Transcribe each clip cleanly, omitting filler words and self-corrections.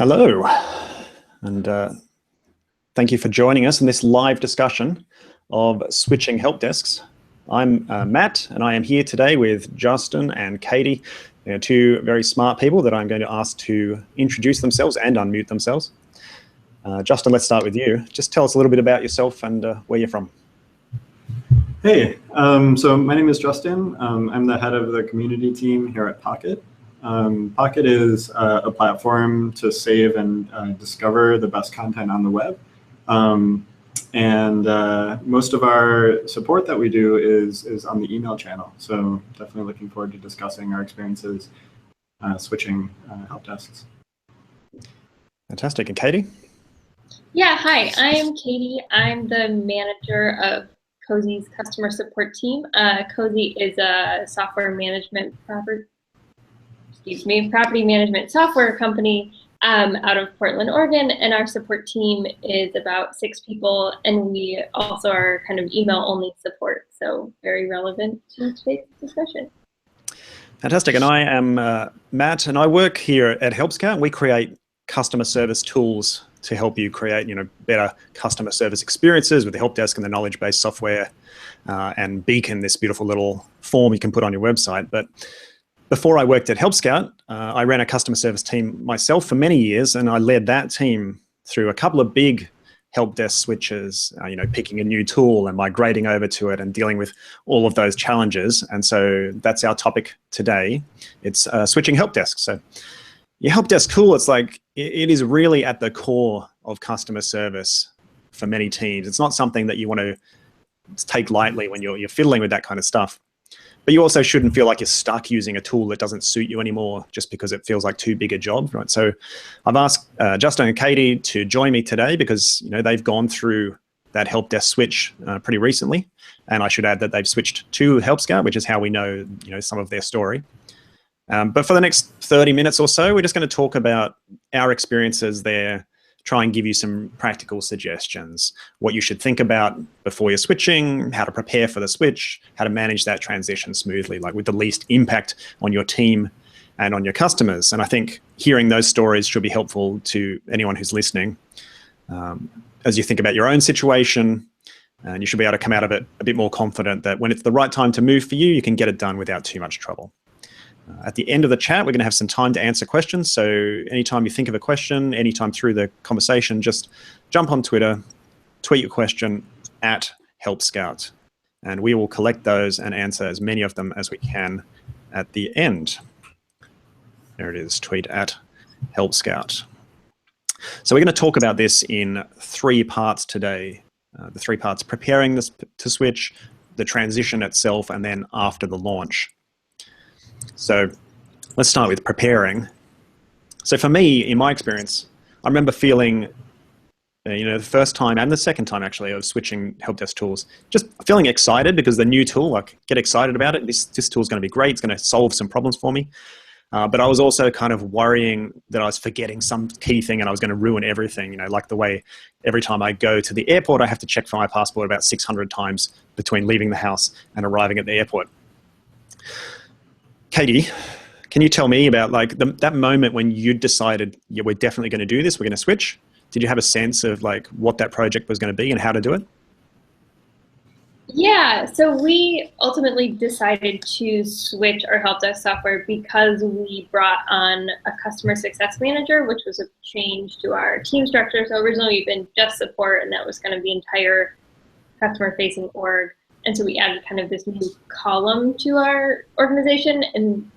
Hello, and thank you for joining us in this live discussion of switching help desks. I'm Matt, and I am here today with Justin and Katie, two very smart people that I'm going to ask to introduce themselves and unmute themselves. Justin, let's start with you. Just tell us a little bit about yourself and where you're from. Hey, so my name is Justin. I'm the head of the community team here at Pocket. Pocket is a platform to save and discover the best content on the web. Most of our support that we do is on the email channel. So definitely looking forward to discussing our experiences switching help desks. Fantastic. And Katie? Yeah, hi, I'm Katie. I'm the manager of Cozy's customer support team. Cozy is a property management software company out of Portland, Oregon, and our support team is about 6 people, and we also are kind of email-only support, so very relevant to today's discussion. Fantastic, and I am Matt, and I work here at Help Scout. We create customer service tools to help you create, better customer service experiences with the help desk and the knowledge-based software, and Beacon, this beautiful little form you can put on your website. But before I worked at Help Scout, I ran a customer service team myself for many years, and I led that team through a couple of big help desk switches, picking a new tool and migrating over to it and dealing with all of those challenges. And so that's our topic today. It's switching help desks. So your help desk tool, it's like, it is really at the core of customer service for many teams. It's not something that you want to take lightly when you're fiddling with that kind of stuff. But you also shouldn't feel like you're stuck using a tool that doesn't suit you anymore just because it feels like too big a job, right? So I've asked Justin and Katie to join me today because they've gone through that help desk switch pretty recently, and I should add that they've switched to Help Scout, which is how we know some of their story. But for the next 30 minutes or so, we're just going to talk about our experiences there, try and give you some practical suggestions, what you should think about before you're switching, how to prepare for the switch, how to manage that transition smoothly, like with the least impact on your team and on your customers. And I think hearing those stories should be helpful to anyone who's listening as you think about your own situation, and you should be able to come out of it a bit more confident that when it's the right time to move for you, you can get it done without too much trouble. At the end of the chat, we're going to have some time to answer questions. So anytime you think of a question, anytime through the conversation, just jump on Twitter, tweet your question at Help Scout, and we will collect those and answer as many of them as we can at the end. There it is, tweet at Help Scout. So we're going to talk about this in 3 parts today. The 3 parts: preparing this to switch, the transition itself, and then after the launch. So let's start with preparing. So for me, in my experience, I remember feeling, the first time and the second time actually of switching help desk tools, just feeling excited because the new tool, like get excited about it. This tool is going to be great. It's going to solve some problems for me. But I was also kind of worrying that I was forgetting some key thing and I was going to ruin everything. Like the way every time I go to the airport, I have to check for my passport about 600 times between leaving the house and arriving at the airport. Katie, can you tell me about that moment when you decided, yeah, we're definitely going to do this, we're going to switch? Did you have a sense of what that project was going to be and how to do it? Yeah, so we ultimately decided to switch our help desk software because we brought on a customer success manager, which was a change to our team structure. So originally we've been just support, and that was kind of the entire customer-facing org. And so we added kind of this new column to our organization, and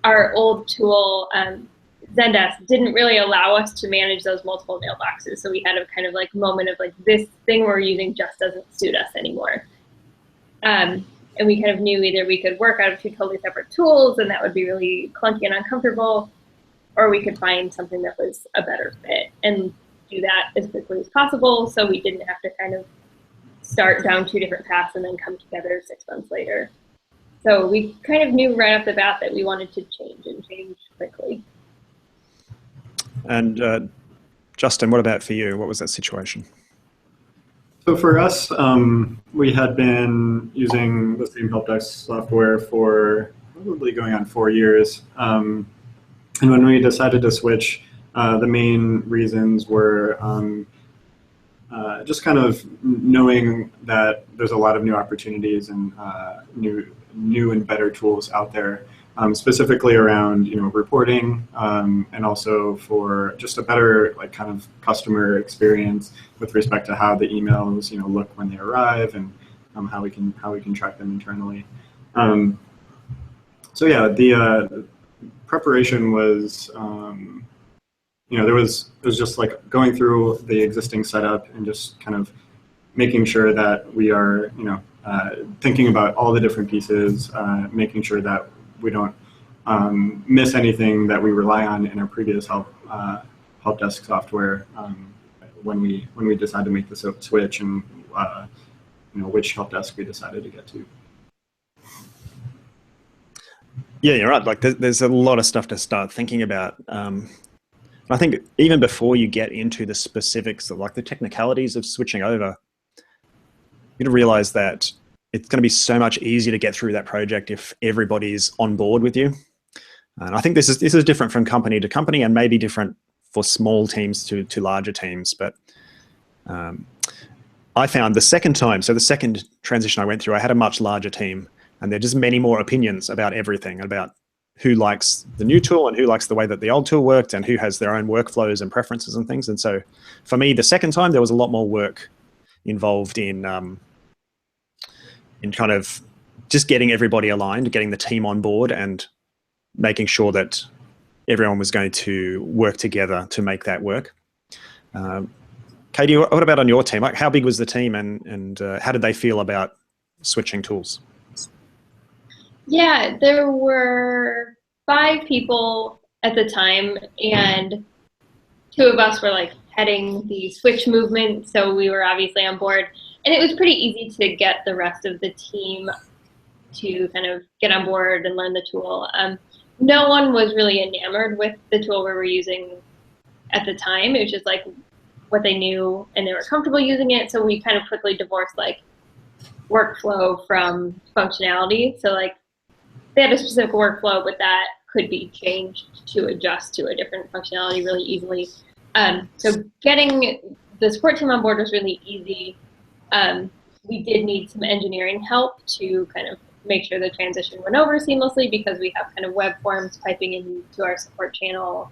our old tool, Zendesk, didn't really allow us to manage those multiple mailboxes. So we had a kind of moment of this thing we're using just doesn't suit us anymore. And we kind of knew either we could work out of 2 totally separate tools, and that would be really clunky and uncomfortable, or we could find something that was a better fit and do that as quickly as possible, so we didn't have to kind of start down 2 different paths and then come together 6 months later. So we kind of knew right off the bat that we wanted to change quickly. And Justin, what about for you? What was that situation? So for us, we had been using the same help desk software for probably going on 4 years. And when we decided to switch, The main reasons were just kind of knowing that there's a lot of new opportunities and new and better tools out there, specifically around reporting, and also for just a better kind of customer experience with respect to how the emails look when they arrive, and how we can track them internally. So yeah, the preparation was there was just like going through the existing setup and just kind of making sure that we are thinking about all the different pieces, making sure that we don't miss anything that we rely on in our previous help desk software when we decide to make the switch, and which help desk we decided to get to. Yeah, you're right. Like there's a lot of stuff to start thinking about. I think even before you get into the specifics of like the technicalities of switching over, you to realize that it's going to be so much easier to get through that project if everybody's on board with you. And I think this is different from company to company, and maybe different for small teams to larger teams. But I found the second transition I went through, I had a much larger team, and there are just many more opinions about everything, about who likes the new tool and who likes the way that the old tool worked, and who has their own workflows and preferences and things. And so for me, the second time, there was a lot more work involved in kind of just getting everybody aligned, getting the team on board, and making sure that everyone was going to work together to make that work. Katie, what about on your team? Like, how big was the team, and how did they feel about switching tools? Yeah, there were 5 people at the time, and 2 of us were like heading the switch movement, so we were obviously on board. And it was pretty easy to get the rest of the team to kind of get on board and learn the tool. No one was really enamored with the tool we were using at the time. It was just like what they knew, and they were comfortable using it. So we kind of quickly divorced like workflow from functionality. So like they had a specific workflow, but that could be changed to adjust to a different functionality really easily. So getting the support team on board was really easy. We did need some engineering help to kind of make sure the transition went over seamlessly, because we have kind of web forms piping into our support channel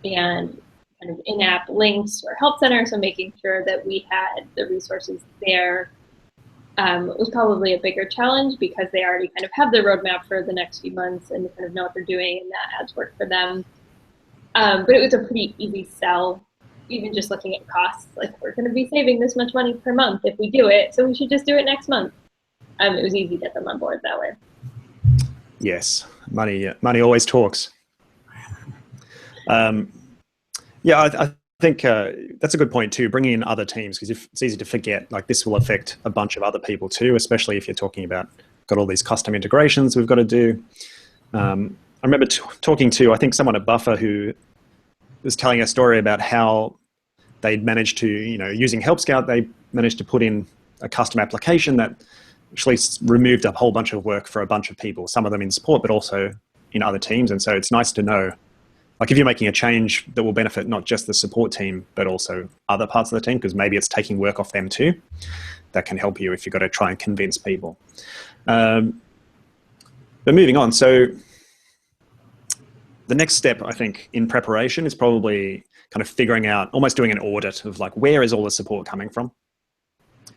and kind of in-app links to our help center. So making sure that we had the resources there was probably a bigger challenge, because they already kind of have their roadmap for the next few months and kind of know what they're doing, and that adds work for them. But it was a pretty easy sell, even just looking at costs. Like, we're going to be saving this much money per month if we do it, so we should just do it next month. It was easy to get them on board that way. Yes, money always talks. Yeah, I think that's a good point too, bringing in other teams, because it's easy to forget, like, this will affect a bunch of other people too, especially if you're talking about, got all these custom integrations we've got to do. I remember talking to, I think, someone at Buffer who was telling a story about how they'd managed to, using Help Scout, they managed to put in a custom application that actually removed a whole bunch of work for a bunch of people, some of them in support, but also in other teams. And so it's nice to know, like, if you're making a change that will benefit not just the support team, but also other parts of the team, because maybe it's taking work off them too, that can help you if you've got to try and convince people. But moving on, so the next step, I think, in preparation is probably kind of figuring out, almost doing an audit of, like, where is all the support coming from?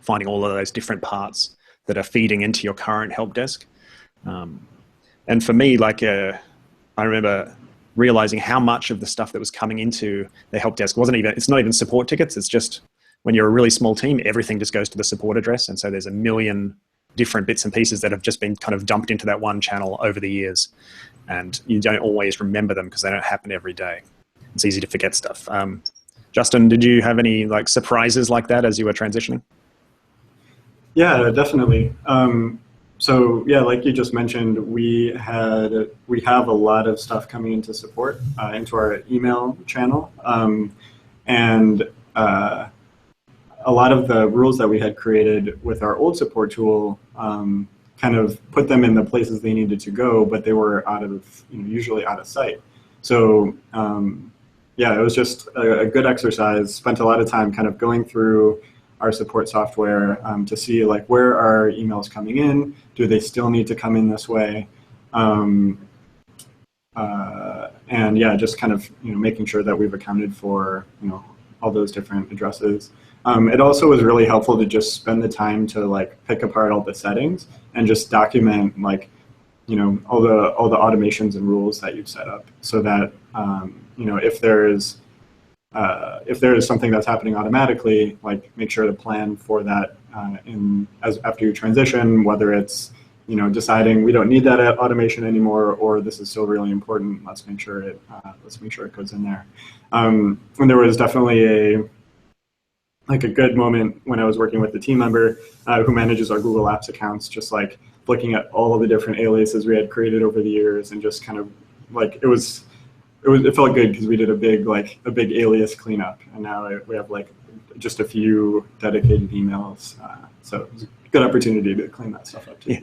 Finding all of those different parts that are feeding into your current help desk. And for me, like, I remember realizing how much of the stuff that was coming into the help desk it's not even support tickets. It's just, when you're a really small team, everything just goes to the support address. And so there's a million different bits and pieces that have just been kind of dumped into that one channel over the years. And you don't always remember them because they don't happen every day. It's easy to forget stuff. Justin, did you have any, like, surprises like that as you were transitioning? Yeah, definitely. So yeah, like you just mentioned, we have a lot of stuff coming into support, into our email channel, and a lot of the rules that we had created with our old support tool kind of put them in the places they needed to go, but they were usually out of sight. So yeah, it was just a good exercise. Spent a lot of time kind of going through our support software to see like where are emails coming in? Do they still need to come in this way? And yeah, just kind of making sure that we've accounted for all those different addresses. It also was really helpful to just spend the time to like pick apart all the settings and just document like all the automations and rules that you've set up, so that if there is something that's happening automatically, like make sure to plan for that after you transition, whether it's deciding we don't need that automation anymore, or this is still really important. Let's make sure it goes in there. And there was definitely a good moment when I was working with the team member who manages our Google Apps accounts, just like looking at all of the different aliases we had created over the years, and just kind of like it felt good because we did a big alias cleanup, and now we have like just a few dedicated emails. So it was a good opportunity to clean that stuff up too. Yeah.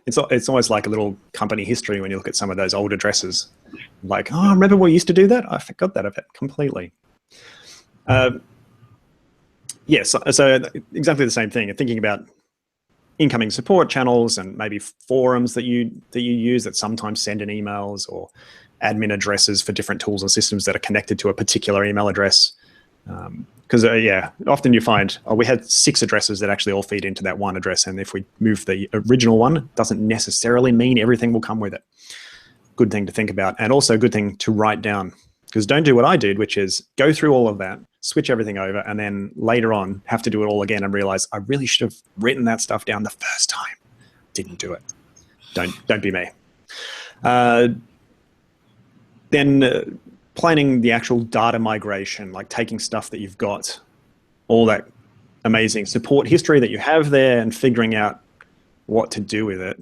It's almost like a little company history when you look at some of those old addresses. Like, oh, remember we used to do that? I forgot that completely. Yes, so exactly the same thing. Thinking about incoming support channels and maybe forums that you use that sometimes send in emails, or admin addresses for different tools and systems that are connected to a particular email address. Because often you find, we had 6 addresses that actually all feed into that one address, and if we move the original one, it doesn't necessarily mean everything will come with it. Good thing to think about, and also a good thing to write down. Because don't do what I did, which is go through all of that, switch everything over, and then later on have to do it all again and realize I really should have written that stuff down the first time. Didn't do it. Don't be me. Then planning the actual data migration, like taking stuff that you've got, all that amazing support history that you have there, and figuring out what to do with it.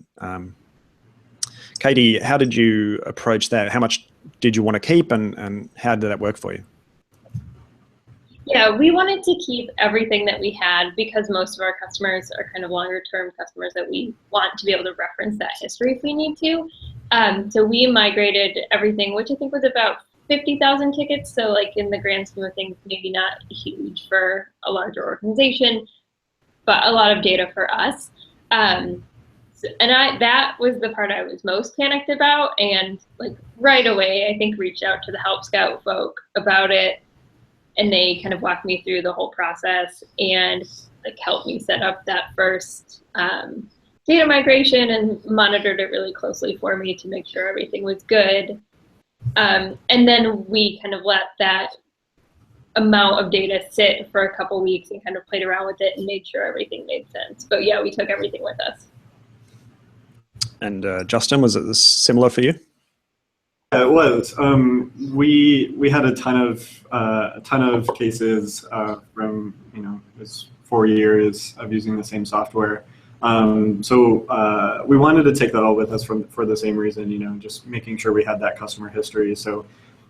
Katie, how did you approach that? How much did you want to keep, and how did that work for you? Yeah, we wanted to keep everything that we had because most of our customers are kind of longer term customers that we want to be able to reference that history if we need to. So we migrated everything, which I think was about 50,000 tickets. So like in the grand scheme of things, maybe not huge for a larger organization, but a lot of data for us. That was the part I was most panicked about, and like right away, I think reached out to the Help Scout folk about it, and they kind of walked me through the whole process and like helped me set up that first data migration and monitored it really closely for me to make sure everything was good. And then we kind of let that amount of data sit for a couple weeks and kind of played around with it and made sure everything made sense. But yeah, we took everything with us. And Justin, was it similar for you? Yeah, it was. We had a ton of cases from it was 4 years of using the same software. So we wanted to take that all with us for the same reason, just making sure we had that customer history. So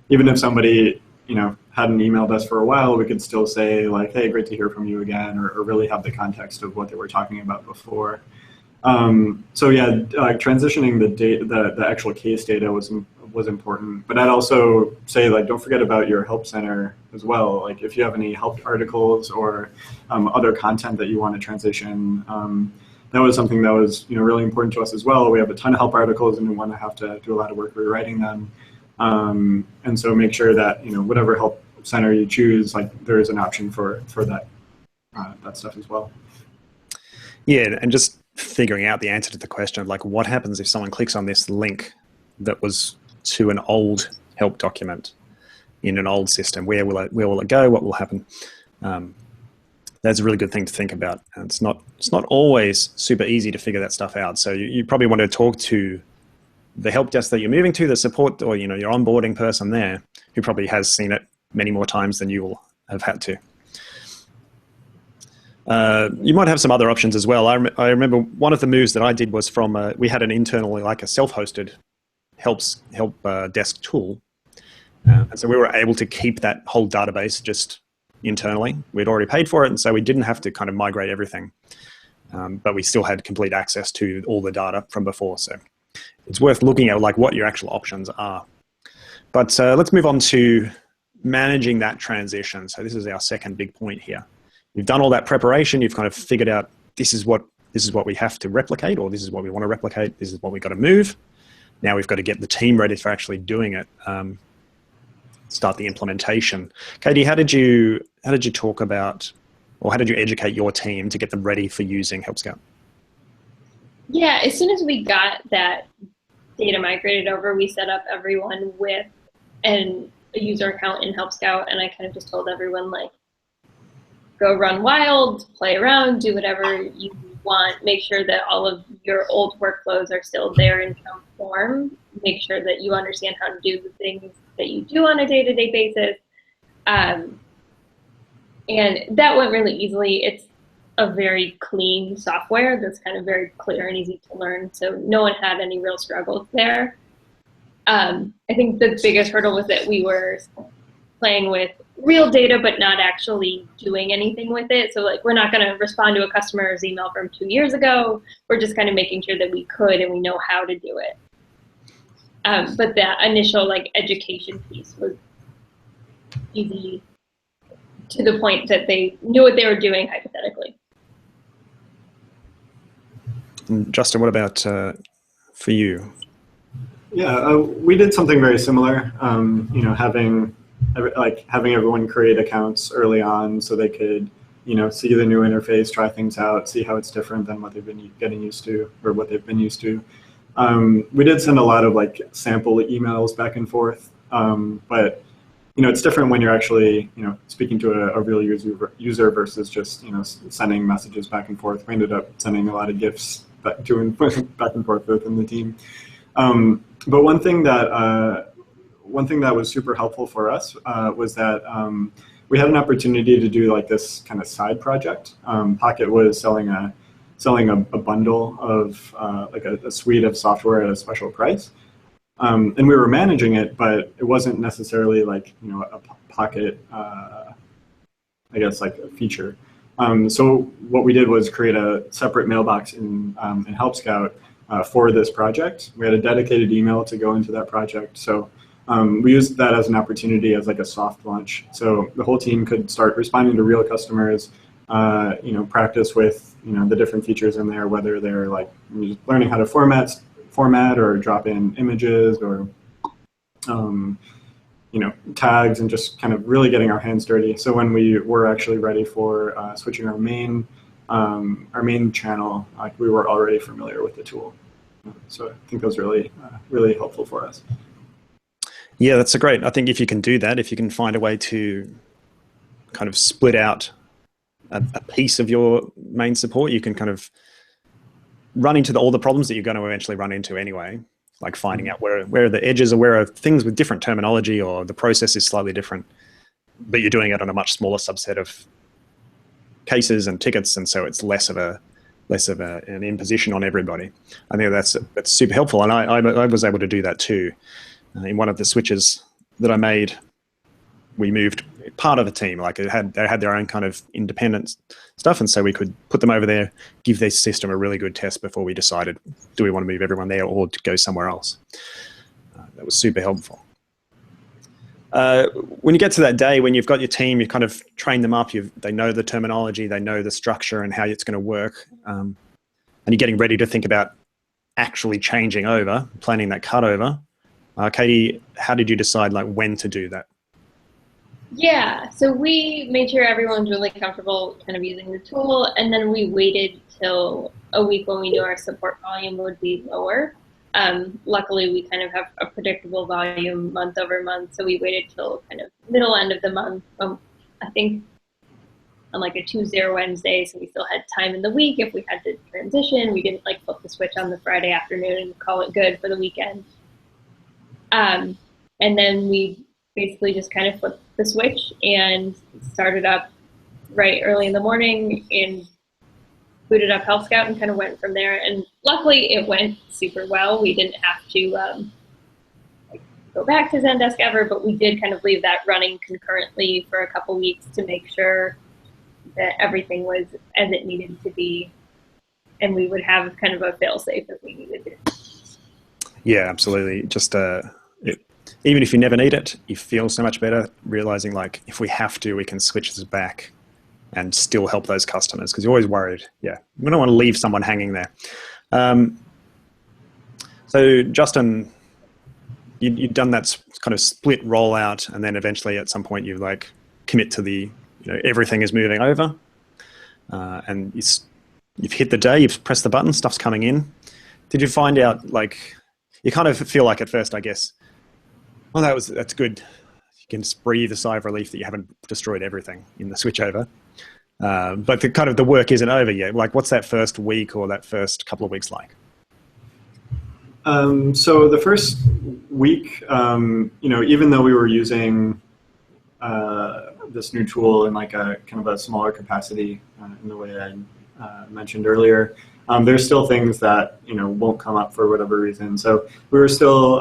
even if somebody hadn't emailed us for a while, we could still say like, hey, great to hear from you again, or really have the context of what they were talking about before. So yeah, transitioning the actual case data was important, but I'd also say like don't forget about your help center as well. Like if you have any help articles or other content that you want to transition, that was something that was really important to us as well. We have a ton of help articles and we want to have to do a lot of work rewriting them, and so make sure that whatever help center you choose, like there is an option for that stuff as well. Yeah, and just figuring out the answer to the question of like what happens if someone clicks on this link that was to an old help document in an old system. Where will it go? What will happen? That's a really good thing to think about. And it's not always super easy to figure that stuff out. So you probably want to talk to the help desk that you're moving to, the support, or your onboarding person there, who probably has seen it many more times than you will have had to. You might have some other options as well. I remember one of the moves that I did was from we had an internal, like a self-hosted help desk tool, and so we were able to keep that whole database just internally. We'd already paid for it, and so we didn't have to kind of migrate everything, but we still had complete access to all the data from before. So it's worth looking at like what your actual options are. But let's move on to managing that transition. So this is our second big point here. You've done all that preparation. You've kind of figured out this is what we have to replicate, or this is what we want to replicate. This is what we've got to move. Now we've got to get the team ready for actually doing it. Start the implementation. Katie, how did you talk about, or how did you educate your team to get them ready for using Help Scout? Yeah, as soon as we got that data migrated over, we set up everyone with a user account in Help Scout, and I kind of just told everyone, like, go run wild, play around, do whatever you want. Make sure that all of your old workflows are still there in some form. Make sure that you understand how to do the things that you do on a day-to-day basis. And that went really easily. It's a very clean software that's kind of very clear and easy to learn. So no one had any real struggles there. I think the biggest hurdle was that we were playing with real data, but not actually doing anything with it. So like, we're not going to respond to a customer's email from 2 years ago. We're just kind of making sure that we could and we know how to do it. But that initial like education piece was easy to the point that they knew what they were doing hypothetically. Mm-hmm. Justin, what about for you? Yeah, we did something very similar. Having everyone create accounts early on so they could, see the new interface, try things out, see how it's different than what they've been getting used to or what they've been used to. We did send a lot of like sample emails back and forth, but it's different when you're actually speaking to a real user versus just sending messages back and forth. We ended up sending a lot of GIFs doing back and forth within the team. But one thing that was super helpful for us was that we had an opportunity to do like this kind of side project. Pocket was selling a bundle of like a suite of software at a special price. And we were managing it, but it wasn't necessarily like, a Pocket, I guess, like a feature. So what we did was create a separate mailbox in Help Scout for this project. We had a dedicated email to go into that project. So we used that as an opportunity as like a soft launch. So the whole team could start responding to real customers, practice with, the different features in there, whether they're like learning how to format or drop in images or, tags, and just kind of really getting our hands dirty. So when we were actually ready for switching our main channel, like we were already familiar with the tool. So I think that was really, really helpful for us. Yeah, that's great. I think if you can do that, if you can find a way to kind of split out a piece of your main support, you can kind of run into all the problems that you're going to eventually run into anyway, like finding out where are the edges, or where are things with different terminology, or the process is slightly different, but you're doing it on a much smaller subset of cases and tickets, and so it's less of an imposition on everybody. I think that's super helpful, and I was able to do that too. In one of the switches that I made, we moved part of the team, like they had their own kind of independent stuff, and so we could put them over there, give their system a really good test before we decided, do we want to move everyone there or to go somewhere else? That was super helpful. When you get to that day, when you've got your team, you kind of train them up, they know the terminology, they know the structure and how it's going to work, and you're getting ready to think about actually changing over, planning that cutover. Katie, how did you decide like when to do that? Yeah, so we made sure everyone's really comfortable kind of using the tool, and then we waited till a week when we knew our support volume would be lower. Luckily, we kind of have a predictable volume month over month, so we waited till kind of middle end of the month, I think on like a Tuesday or Wednesday, so we still had time in the week if we had to transition. We didn't like flip the switch on the Friday afternoon and call it good for the weekend. And then we basically just kind of flipped the switch and started up right early in the morning and booted up Help Scout and kind of went from there. And luckily it went super well. We didn't have to go back to Zendesk ever, but we did kind of leave that running concurrently for a couple weeks to make sure that everything was as it needed to be, and we would have kind of a fail-safe if we needed to. Yeah, absolutely. Just even if you never need it, you feel so much better realizing like if we have to, we can switch this back and still help those customers, because you're always worried. Yeah, we don't want to leave someone hanging there. So Justin, you've done that kind of split rollout, and then eventually at some point you like commit to the, everything is moving over, and you've hit the day, you've pressed the button, stuff's coming in. Did you find out, like, you kind of feel like at first, I guess, well, that's good. You can just breathe a sigh of relief that you haven't destroyed everything in the switchover. But the work isn't over yet. Like, what's that first week or that first couple of weeks like? So the first week, even though we were using this new tool in like a kind of a smaller capacity in the way I mentioned earlier, there's still things that won't come up for whatever reason. So we were still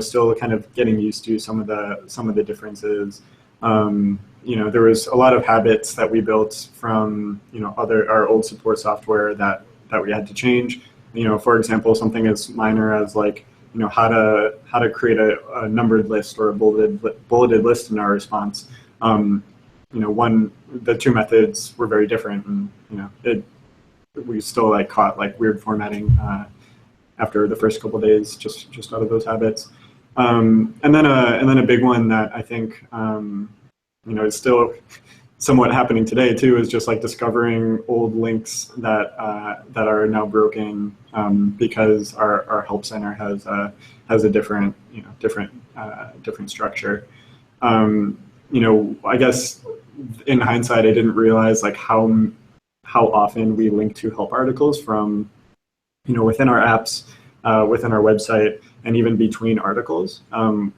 still kind of getting used to some of the differences. There was a lot of habits that we built from our old support software that we had to change. For example, something as minor as like how to create a numbered list or a bulleted list in our response. The two methods were very different, and we still like caught like weird formatting after the first couple of days just out of those habits. And then a big one that I think is still somewhat happening today too is just like discovering old links that are now broken because our help center has a different structure. I guess in hindsight I didn't realize like how often we link to help articles from within our apps, within our website, and even between articles. For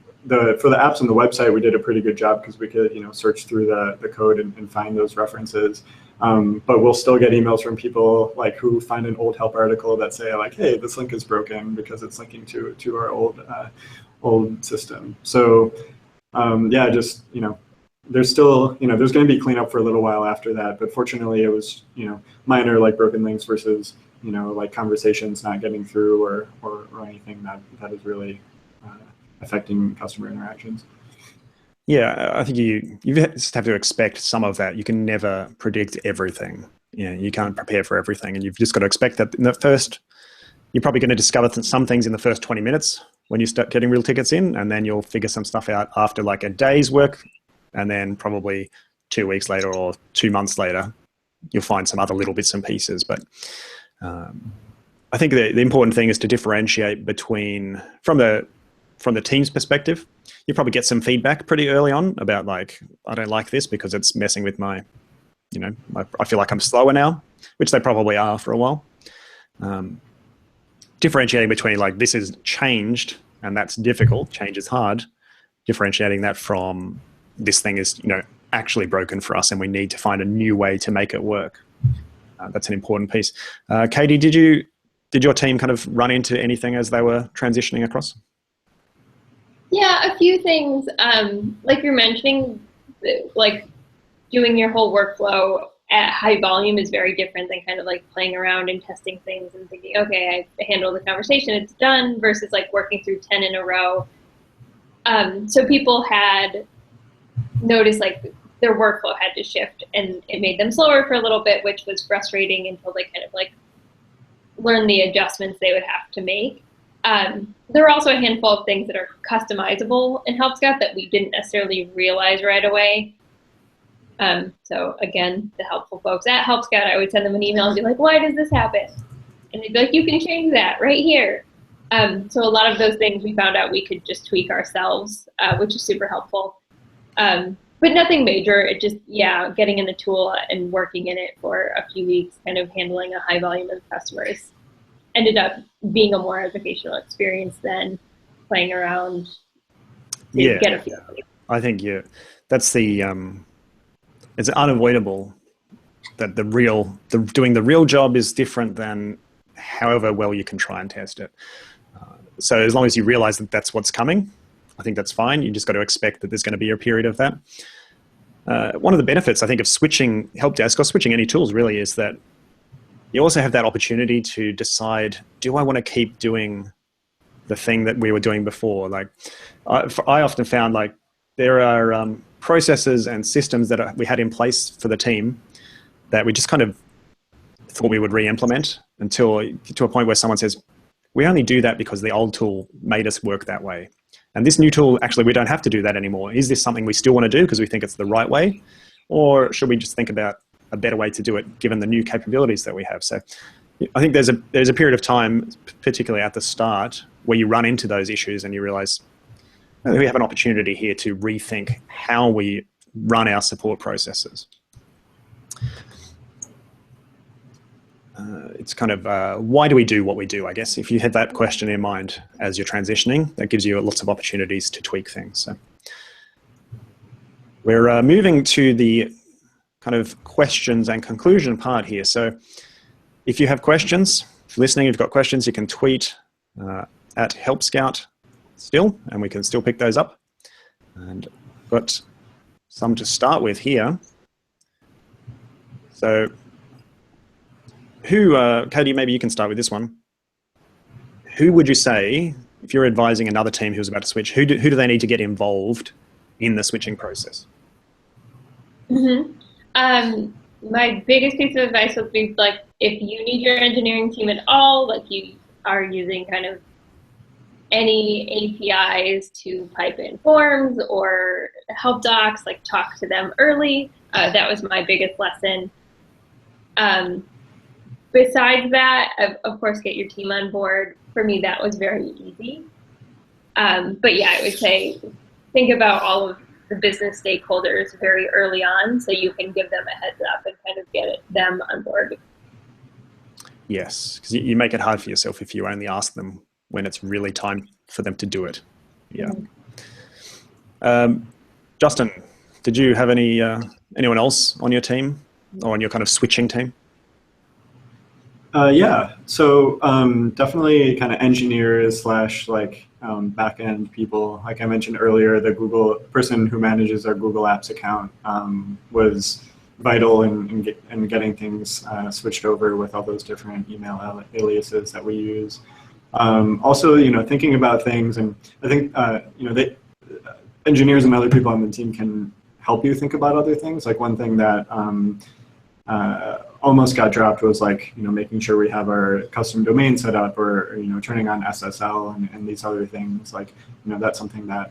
the apps on the website, we did a pretty good job because we could, search through the code and find those references. But we'll still get emails from people like who find an old help article that say like, hey, this link is broken because it's linking to our old system. So there's still, there's going to be cleanup for a little while after that. But fortunately, it was, minor like broken links versus, like conversations not getting through or anything that is really affecting customer interactions. Yeah, I think you just have to expect some of that. You can never predict everything. You can't prepare for everything, and you've just got to expect that in the first, you're probably going to discover some things in the first 20 minutes when you start getting real tickets in, and then you'll figure some stuff out after like a day's work, and then probably 2 weeks later or 2 months later, you'll find some other little bits and pieces. But I think the important thing is to differentiate between, from the team's perspective, you probably get some feedback pretty early on about like, I don't like this because it's messing with my, I feel like I'm slower now, which they probably are for a while. Differentiating between like, this is changed and that's difficult, change is hard, differentiating that from this thing is, actually broken for us and we need to find a new way to make it work. That's an important piece. Katie, did your team kind of run into anything as they were transitioning across? Yeah, a few things. Like you're mentioning, like doing your whole workflow at high volume is very different than kind of like playing around and testing things and thinking, okay, I handled the conversation, it's done, versus like working through 10 in a row. So people had noticed like their workflow had to shift, and it made them slower for a little bit, which was frustrating until they kind of like learn the adjustments they would have to make. There are also a handful of things that are customizable in Help Scout that we didn't necessarily realize right away. So again, the helpful folks at Help Scout, I would send them an email and be like, why does this happen? And they'd be like, you can change that right here. So a lot of those things we found out we could just tweak ourselves, which is super helpful. But nothing major. It just, getting in the tool and working in it for a few weeks, kind of handling a high volume of customers, ended up being a more educational experience than playing around to get a feel. I think that's the it's unavoidable that doing the real job is different than however well you can try and test it. So as long as you realize that that's what's coming, I think that's fine. You just got to expect that there's going to be a period of that. One of the benefits, I think, of switching Help Desk or switching any tools really is that you also have that opportunity to decide, do I want to keep doing the thing that we were doing before. Like I often found like there are processes and systems that we had in place for the team that we just kind of thought we would re-implement until to a point where someone says, we only do that because the old tool made us work that way. And this new tool, actually, we don't have to do that anymore. Is this something we still want to do because we think it's the right way? Or should we just think about a better way to do it given the new capabilities that we have? So I think there's a period of time, particularly at the start, where you run into those issues and you realize we have an opportunity here to rethink how we run our support processes. It's kind of why do we do what we do, I guess. If you had that question in mind as you're transitioning, that gives you lots of opportunities to tweak things. So we're moving to the kind of questions and conclusion part here. So if you have questions, if you're listening, if you've got questions, you can tweet at Help Scout still, and we can still pick those up. And I've got some to start with here. So Katie, maybe you can start with this one. Who would you say, if you're advising another team who's about to switch, who do they need to get involved in the switching process? My biggest piece of advice would be, like, if you need your engineering team at all, like you are using kind of any APIs to pipe in forms or help docs, like talk to them early. That was my biggest lesson. Besides that, of course, get your team on board. For me, that was very easy. But yeah, I would say think about all of the business stakeholders very early on so you can give them a heads up and kind of get them on board. Yes, because you make it hard for yourself if you only ask them when it's really time for them to do it. Yeah. Justin, did you have anyone else on your team or on your kind of switching team? Yeah, so definitely kind of engineers / like back-end people. Like I mentioned earlier, the Google person who manages our Google Apps account was vital in getting things switched over with all those different email aliases that we use. Also, thinking about things, and I think engineers and other people on the team can help you think about other things. Like one thing that almost got dropped was like, making sure we have our custom domain set up, or turning on SSL and these other things. Like, that's something that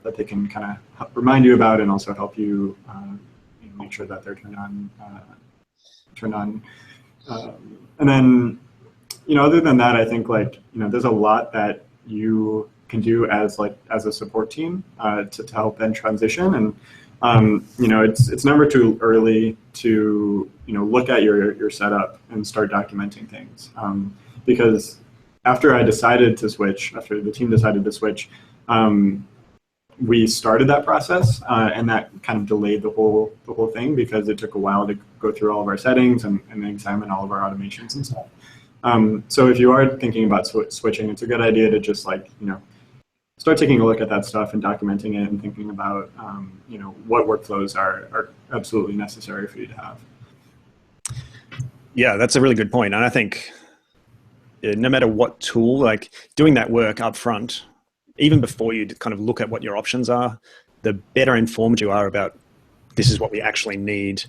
that they can kind of remind you about and also help you make sure that they're turned on. And then, other than that, I think there's a lot that you can do as a support team to help them transition. And it's never too early to look at your setup and start documenting things, because after the team decided to switch, we started that process, and that kind of delayed the whole thing because it took a while to go through all of our settings and examine all of our automations and stuff. So if you are thinking about switching, it's a good idea to just start taking a look at that stuff and documenting it and thinking about what workflows are absolutely necessary for you to have. Yeah, that's a really good point. And I think no matter what tool, like doing that work up front, even before you kind of look at what your options are, the better informed you are about this is what we actually need.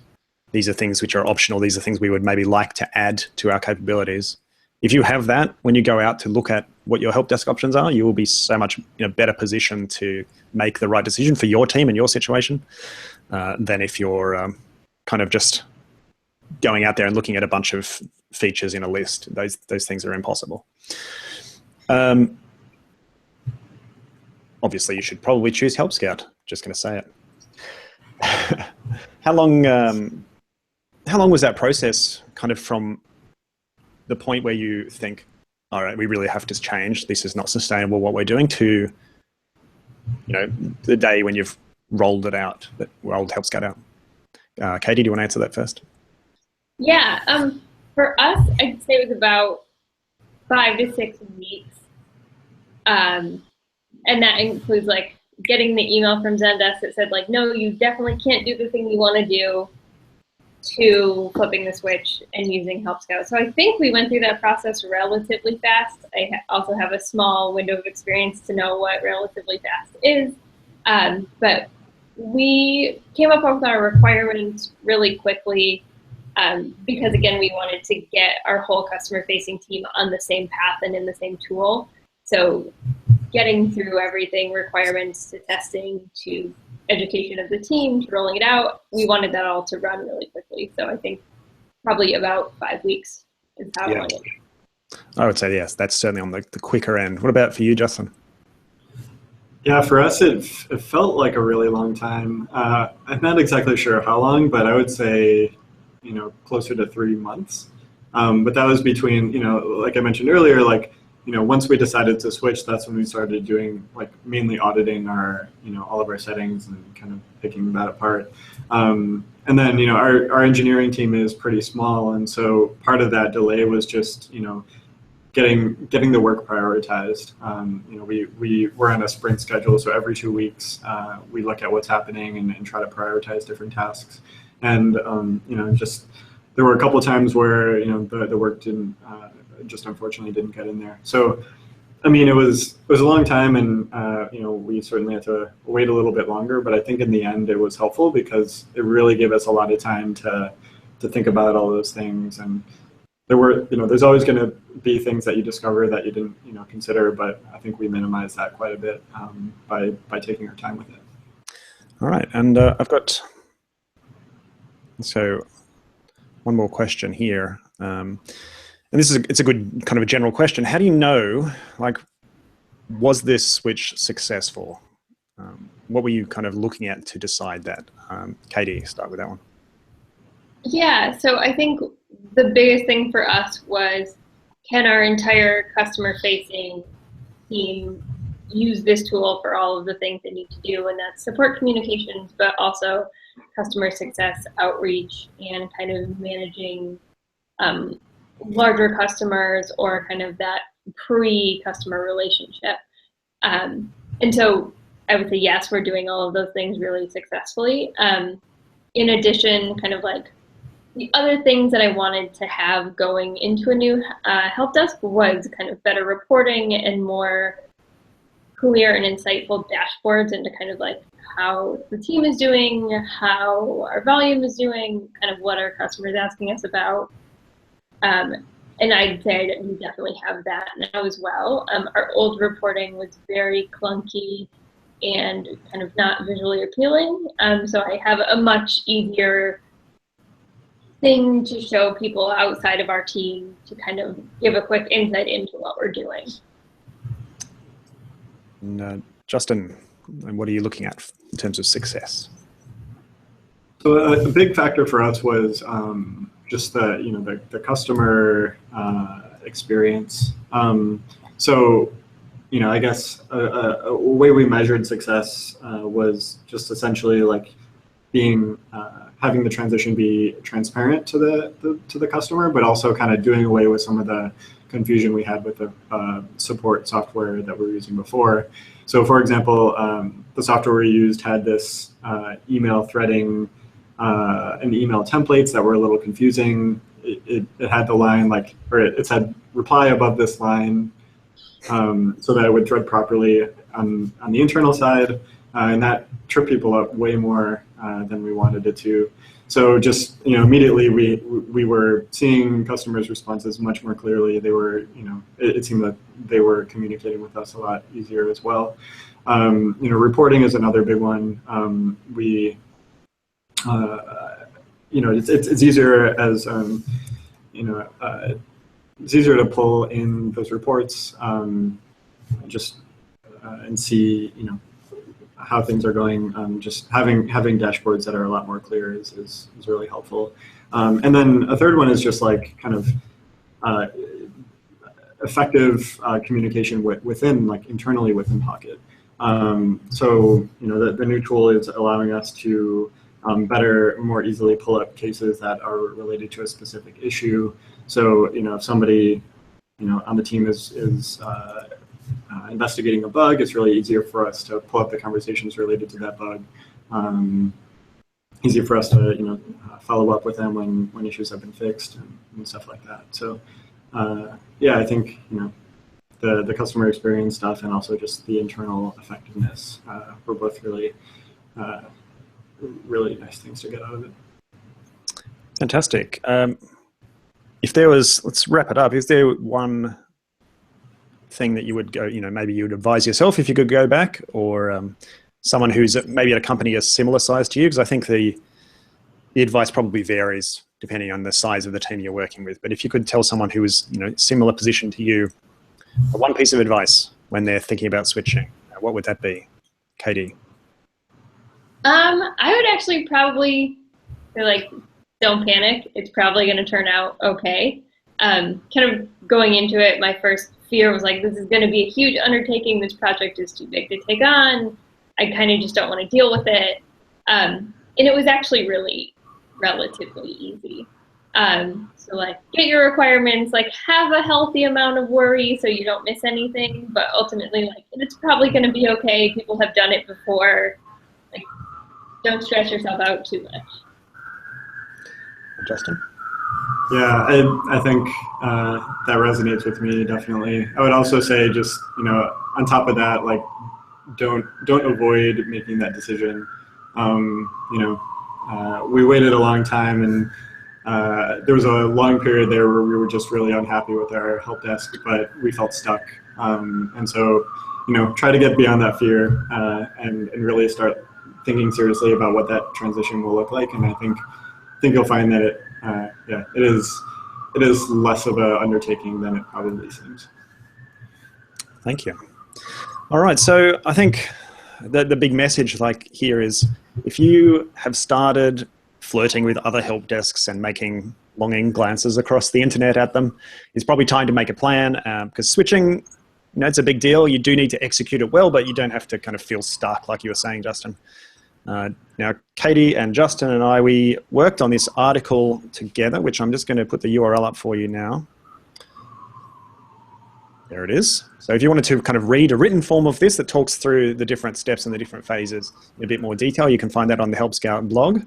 These are things which are optional. These are things we would maybe like to add to our capabilities. If you have that, when you go out to look at what your help desk options are, you will be so much in a better position to make the right decision for your team and your situation than if you're kind of just going out there and looking at a bunch of features in a list. Those things are impossible. Obviously, you should probably choose Help Scout. Just going to say it. How long was that process kind of from the point where you think, all right, we really have to change, this is not sustainable what we're doing, to the day when you've rolled Help Scout out? Katie, do you want to answer that first? Yeah, for us, I'd say it was about 5 to 6 weeks. And that includes getting the email from Zendesk that said no, you definitely can't do the thing you want to do. to flipping the switch and using Help Scout. So I think we went through that process relatively fast. I also have a small window of experience to know what relatively fast is. But we came up with our requirements really quickly because, again, we wanted to get our whole customer-facing team on the same path and in the same tool. So getting through everything, requirements to testing to education of the team to rolling it out, we wanted that all to run really quickly. So I think probably about 5 weeks is how long it is. I would say yes, that's certainly on the quicker end. What about for you, Justin? Yeah, for us, it felt like a really long time. I'm not exactly sure how long, but I would say, closer to 3 months. But that was between, like I mentioned earlier, like, once we decided to switch, that's when we started doing like mainly auditing our, all of our settings and kind of picking that apart. And then, our engineering team is pretty small. And so part of that delay was just, getting the work prioritized. We were on a sprint schedule. So every 2 weeks, we look at what's happening and try to prioritize different tasks. And, just there were a couple of times where, the work didn't, just unfortunately didn't get in there. So, I mean, it was a long time, and we certainly had to wait a little bit longer. But I think in the end, it was helpful because it really gave us a lot of time to think about all those things. And there were, there's always going to be things that you discover that you didn't, consider. But I think we minimized that quite a bit by taking our time with it. All right, and I've got one more question here. And it's a good kind of a general question. How do you know, like, was this switch successful? What were you kind of looking at to decide that? Katie, start with that one. Yeah, so I think the biggest thing for us was, can our entire customer-facing team use this tool for all of the things they need to do? And that's support communications, but also customer success, outreach, and kind of managing larger customers or kind of that pre-customer relationship. And so I would say, yes, we're doing all of those things really successfully. In addition, kind of like the other things that I wanted to have going into a new help desk was kind of better reporting and more clear and insightful dashboards into kind of like how the team is doing, how our volume is doing, kind of what our customers asking us about. And I'd say that we definitely have that now as well. Our old reporting was very clunky and kind of not visually appealing. So I have a much easier thing to show people outside of our team to kind of give a quick insight into what we're doing. And Justin, what are you looking at in terms of success? So a big factor for us was just the customer experience. So I guess a way we measured success was just essentially like being having the transition be transparent to the customer, but also kind of doing away with some of the confusion we had with the support software that we were using before. So, for example, the software we used had this email threading and email templates that were a little confusing. It had the line it said reply above this line, so that it would thread properly on the internal side, and that tripped people up way more than we wanted it to. So just immediately we were seeing customers' responses much more clearly. They were it seemed that they were communicating with us a lot easier as well. Reporting is another big one. It's easier as it's easier to pull in those reports and see how things are going. Just having dashboards that are a lot more clear is really helpful. And then a third one is just like kind of effective communication within internally within Pocket. So the new tool is allowing us to better, more easily pull up cases that are related to a specific issue. So if somebody on the team is investigating a bug, it's really easier for us to pull up the conversations related to that bug. easy for us to, follow up with them when issues have been fixed and stuff like that. So, yeah, I think, the customer experience stuff and also just the internal effectiveness were both really, really nice things to get out of it. Fantastic. If there was, let's wrap it up. Is there one thing that you would go, maybe you would advise yourself if you could go back, or someone who's maybe at a company a similar size to you? Because I think the advice probably varies depending on the size of the team you're working with. But if you could tell someone who is, similar position to you, one piece of advice when they're thinking about switching, what would that be? Katie? I would actually probably say, like, don't panic. It's probably going to turn out okay. Kind of going into it, my first fear was like, this is going to be a huge undertaking. This project is too big to take on. I kind of just don't want to deal with it. And it was actually really relatively easy. So like, get your requirements, like have a healthy amount of worry so you don't miss anything, but ultimately, like, it's probably going to be okay. People have done it before. Like, don't stress yourself out too much. Justin? Yeah, I think that resonates with me, definitely. I would also say, just, on top of that, like, don't avoid making that decision. We waited a long time, and there was a long period there where we were just really unhappy with our help desk, but we felt stuck. And so, try to get beyond that fear and really start thinking seriously about what that transition will look like. And I think you'll find that it is less of an undertaking than it probably seems. Thank you. All right, so I think the big message here is, if you have started flirting with other help desks and making longing glances across the internet at them, it's probably time to make a plan, because switching, it's a big deal. You do need to execute it well, but you don't have to kind of feel stuck, like you were saying, Justin. Now, Katie and Justin and I, we worked on this article together, which I'm just going to put the URL up for you now. There it is. So if you wanted to kind of read a written form of this that talks through the different steps and the different phases in a bit more detail, you can find that on the Help Scout blog.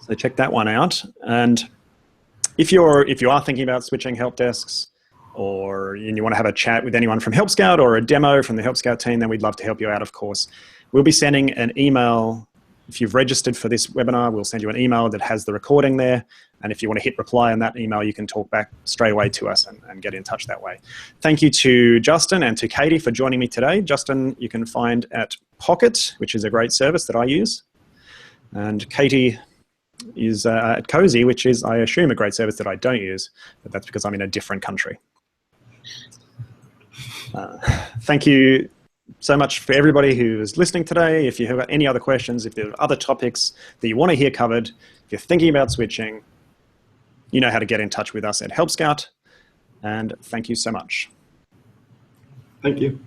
So check that one out. And if you are thinking about switching help desks, or you want to have a chat with anyone from Help Scout or a demo from the Help Scout team, then we'd love to help you out, of course. We'll be sending an email. If you've registered for this webinar, we'll send you an email that has the recording there. And if you want to hit reply on that email, you can talk back straight away to us and get in touch that way. Thank you to Justin and to Katie for joining me today. Justin, you can find at Pocket, which is a great service that I use. And Katie is at Cozy, which is, I assume, a great service that I don't use, but that's because I'm in a different country. Thank you so much for everybody who is listening today. If you have any other questions, if there are other topics that you want to hear covered, if you're thinking about switching, you know how to get in touch with us at Help Scout. And thank you so much. Thank you.